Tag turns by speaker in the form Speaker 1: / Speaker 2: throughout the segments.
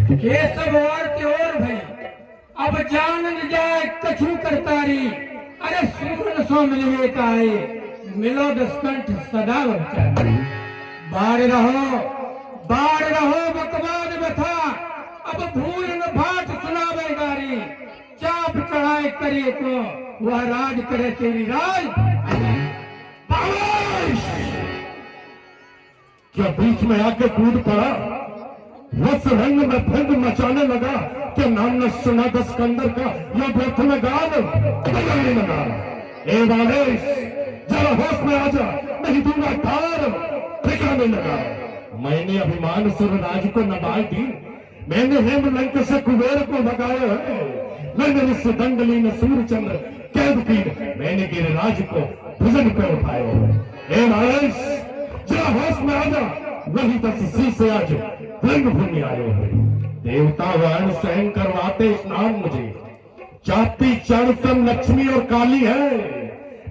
Speaker 1: केशव और त्योर भई अब जान न जाए कछु करतारी। अरे सुमन सो मिलवे ताए मिलो दसकंठ सदा बचारी। बाढ़ रहो बकवाद बथा अब भूल न भाट सुनावे गारी। चाप चढ़ाए करे को वह राज करे तेरी राज।
Speaker 2: क्या बीच में आके कूद पड़ा, रस रंग में भंग मचाने लगा। क्या नाम न सुना दस्कंदर का या व्यर्थ में गाल बदलने लगा। ए वालेश जरा होश में आजा, नहीं दूंगा तार ठिकाने लगा। मैंने अभिमान सुरराज को नवाज दी, मैंने हेमलंक से कुबेर को भगाया है। मैंने ऋषि दंडली ने सूर्यचंद्र कैद की, मैंने गिरिराज को भुजंग पे उठाया है। ए वालेश जरा होश में आजा, नहीं तो सी से आज रंग भूमि आयो है। देवता वर्ण सहन करवाते स्नान मुझे, जाति चढ़ सम लक्ष्मी और काली है।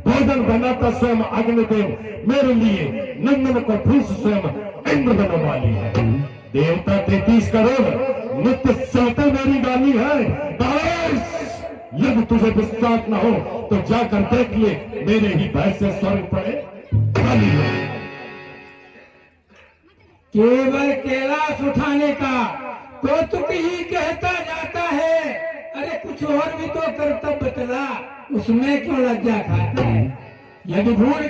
Speaker 2: भोजन बनाता स्वयं अग्निदेव मेरे लिए, नंदन को फूस स्वयं इंद्र बना वाली है। देवता 33 करोड़ नित्य सहते मेरी गाली है। यदि तुझे विश्वास न हो तो जाकर देख ले, मेरे ही भय से स्वर्ग पड़े गाली है।
Speaker 1: केवल कैलाश उठाने का कौतुक ही कहता जाता है। अरे कुछ और भी तो कर्तव्य बतला, उसमें क्यों लज्जा खाता है। यदि भूल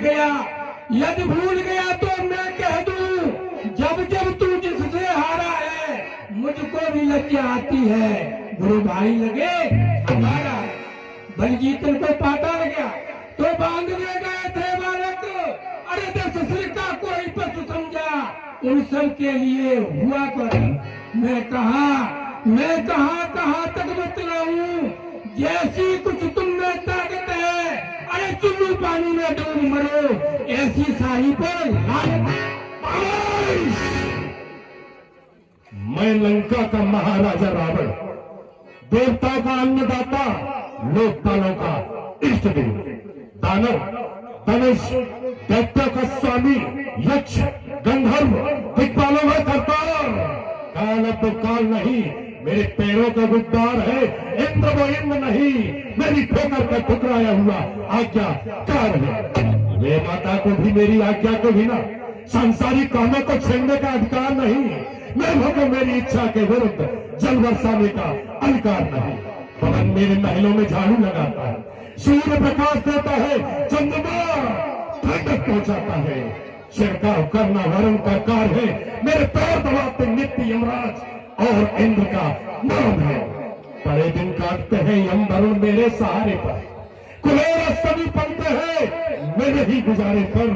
Speaker 1: गया तो मैं कह दूं, जब जब तू जिससे हारा है मुझको भी लज्जा आती है। गुरु भाई लगे हमारा है, बलजीतन को पाता लगा तो बांधने गए थे बालक। अरे 10 सिर का कोई पशु समझा, उन सब के लिए हुआ कर। मैं कहाँ तक बतलाऊं, जैसी कुछ तुम में ताकत है। अरे चुल्लू पानी में डूब मरो, ऐसी शाही पर
Speaker 2: मैं लंका का महाराजा रावण, देवता का अन्नदाता, लोकपालों का इष्ट देव, दानव धनुष दैत्य का स्वामी, यक्ष गंधर्व दिक्पालों में करतार। काल अब तो काल नहीं, मेरे पैरों का गुब्बार है। इंद्र वो इंद्र नहीं, मेरी ठोकर का ठुकराया हुआ आज्ञाकार है। वे माता को भी मेरी आज्ञा के बिना सांसारिक कामों को छेड़ने का अधिकार नहीं। मैं को मेरी इच्छा के विरुद्ध जल बरसाने का अधिकार नहीं। पवन मेरे महलों में झाड़ू लगाता है, सूर्य प्रकाश देता है, चंद्रमा ठंडक पहुंचाता है। छिड़काव करना वरुण का कार्य है, मेरे पैर दबाते नित्य यमराज और इंद्र का नाम है। बड़े दिन काटते हैं यम वरुण मेरे सहारे पर, कुलेर सभी पलते हैं मेरे ही गुजारे पर।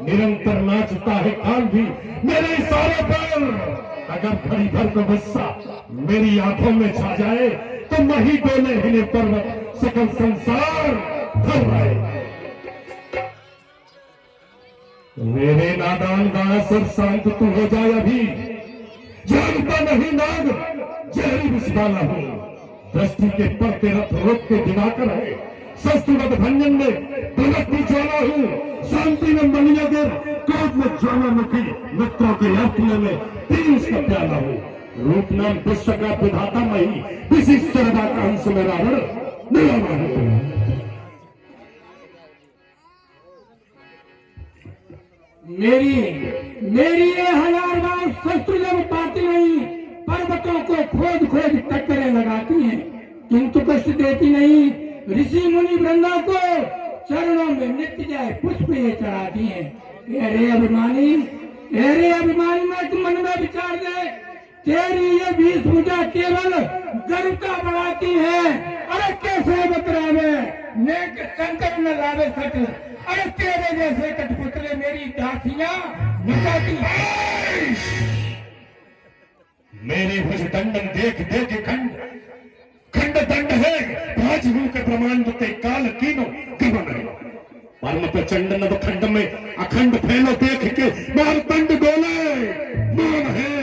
Speaker 2: निरंतर नाचता है काल भी मेरे इशारे पर। अगर घड़ी भर को गुस्सा मेरी आंखों में छा जाए तो मही डोले हिले पर्वत, सकल संसार थर आए। मेरे नादान गाना सिर शांत तू हो जाए अभी, जानता नहीं नाग जहरी विषवाला हूं। दृष्टि के पड़ते रथ रोक के दिवाकर है, शस्त्रवत भंजन में प्रगत की ज्वाला हूं। शांति में मलियागर, क्रोध में ज्वालामुखी, मित्रों के यात्रा में तीस का प्याला हूं। रूप नाम विश्व का विधाता मही, विशिष्ट का अंश में रावण निराला हूं।
Speaker 1: मेरी ये 1000 बार शस्त्र जब पाती नहीं, पर्वतों को खोद खोद टक्करें लगाती हैं, किंतु कष्ट देती नहीं। ऋषि मुनि वृंदा को चरणों में नित्य जाए पुष्प ये चढ़ाती हैं। अरे अभिमानी मैं तुम मन में विचार दे, तेरी ये 20 भुजा केवल गर्व का बढ़ाती है। अरे कैसे बतरावे नेक संकट न लावे सट, अरे तेरे जैसे कठपुतले मेरी दासियां निकालती है।
Speaker 2: मेरे भुज दंडन देख देख खंड दंड है, भाज हूं के प्रमाण ते काल कीनो गवन है। परम प्रचंड नव खंड में अखंड फैलो देख के मार दंड डोले मान है।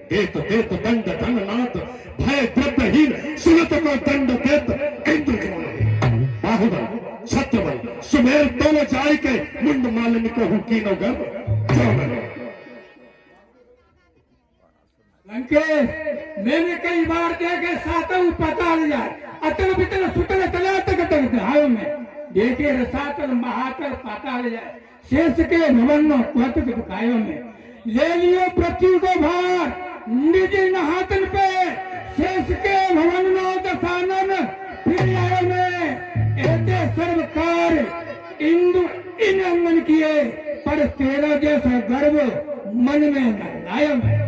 Speaker 2: देत दंड धननाथ भय द्रव्यहीन, सुनत को दंड देत इंद्र कौन है। बाहुबल छत्रबल सुमेर दोनों जाय के मुंड मालिनी को हूं कीनो गर्भ जौन है।
Speaker 1: अंकेश, मैंने कई बार देखे सातव पताल जाए अतल बितल सुतल तला तक तक हायो में देखे रसातल महातल पाताल जाए शेष के भवन नो कौतुक दुखायो में ले लियो पृथ्वी को भार निज हाथन पे शेष के भवन नो दशानन फिर आयो में ऐसे सर्वकार इंदु इन अंगन किए पर तेरा जैसा गर्व मन में न लायो में।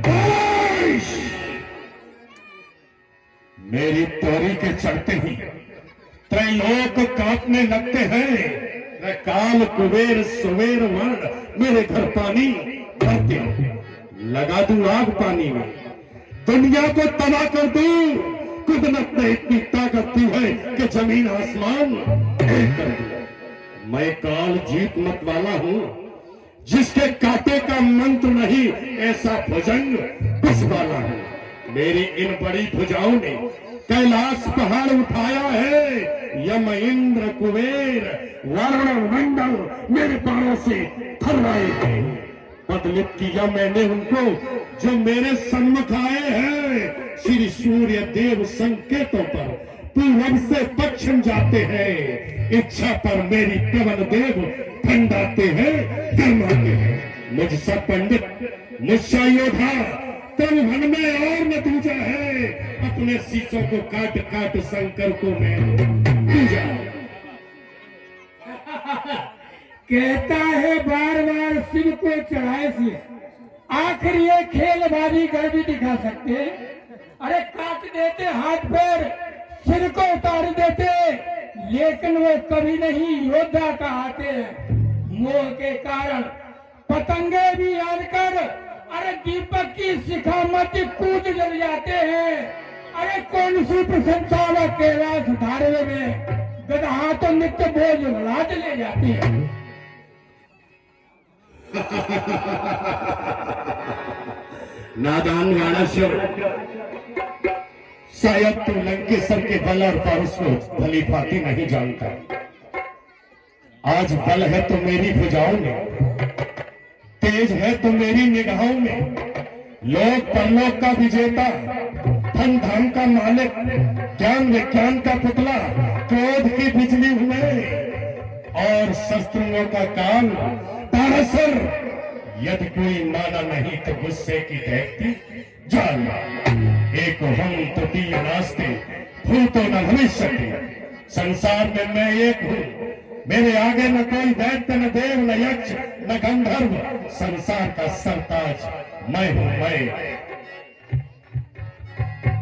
Speaker 2: मेरी तोरी के चढ़ते ही त्रैलोक कांपने लगते हैं। मैं काल कुबेर सुबेर वर्ण मेरे घर पानी भरते लगा दूं आग पानी में, दुनिया को तबाह कर दूं। कुदरत ने इतनी ताकत दी है कि जमीन आसमान एक कर दूं। मैं काल जीत मत वाला हूं, जिसके कांटे का मंत्र नहीं ऐसा भुजंग बस वाला हूं। मेरी इन बड़ी भुजाओं ने कैलाश पहाड़ उठाया है। यम इंद्र कुबेर वर्ण मंडल मेरे पैरों से थर्राए थे। बदलित किया मैंने उनको जो मेरे सन्मुख आए हैं। श्री सूर्य देव संकेतों पर पूर्व से पश्चिम जाते हैं। इच्छा पर मेरी पवन देव ठंडाते हैं गर्माते हैं। मुझसा पंडित मुझसा योद्धा त्रिभुवन में और न दूजा है। अपने शीशों को काट काट शंकर को मैं पूजा।
Speaker 1: कहता है बार बार शिव को चढ़ाए से आखिर ये खेलबाजी कर भी दिखा सकते। अरे काट देते हाथ पैर सिर को उतार देते, लेकिन वो कभी नहीं योद्धा कहते। मोह के कारण पतंगे भी याद कर अरे दीपक की शिखा मत कूद जल जाते हैं। अरे कौन सी प्रशंसा व कैलाश धारे में गधा तो नित्य बोझ लाद ले जाती है।
Speaker 2: नादान वाणाश्वर, शायद तू लंकेश्वर के बल और पारस को भली भांति नहीं जानता। आज बल है तो मेरी भुजाओं में, तेज है तो मेरी निगाहों में। लोक परलोक का विजेता, धन धाम का मालिक, ज्ञान विज्ञान का पुतला, क्रोध की बिजली हुए और शस्त्रों का काल तारसर। यदि कोई माना नहीं तो गुस्से की देखती जान। एक हम तृतीय नास्ते भूतो न भविष्य। संसार में मैं एक हूँ, मेरे आगे न कोई दैत्य न देव न यक्ष न गंधर्व। संसार का सरताज मैं हूँ मैं।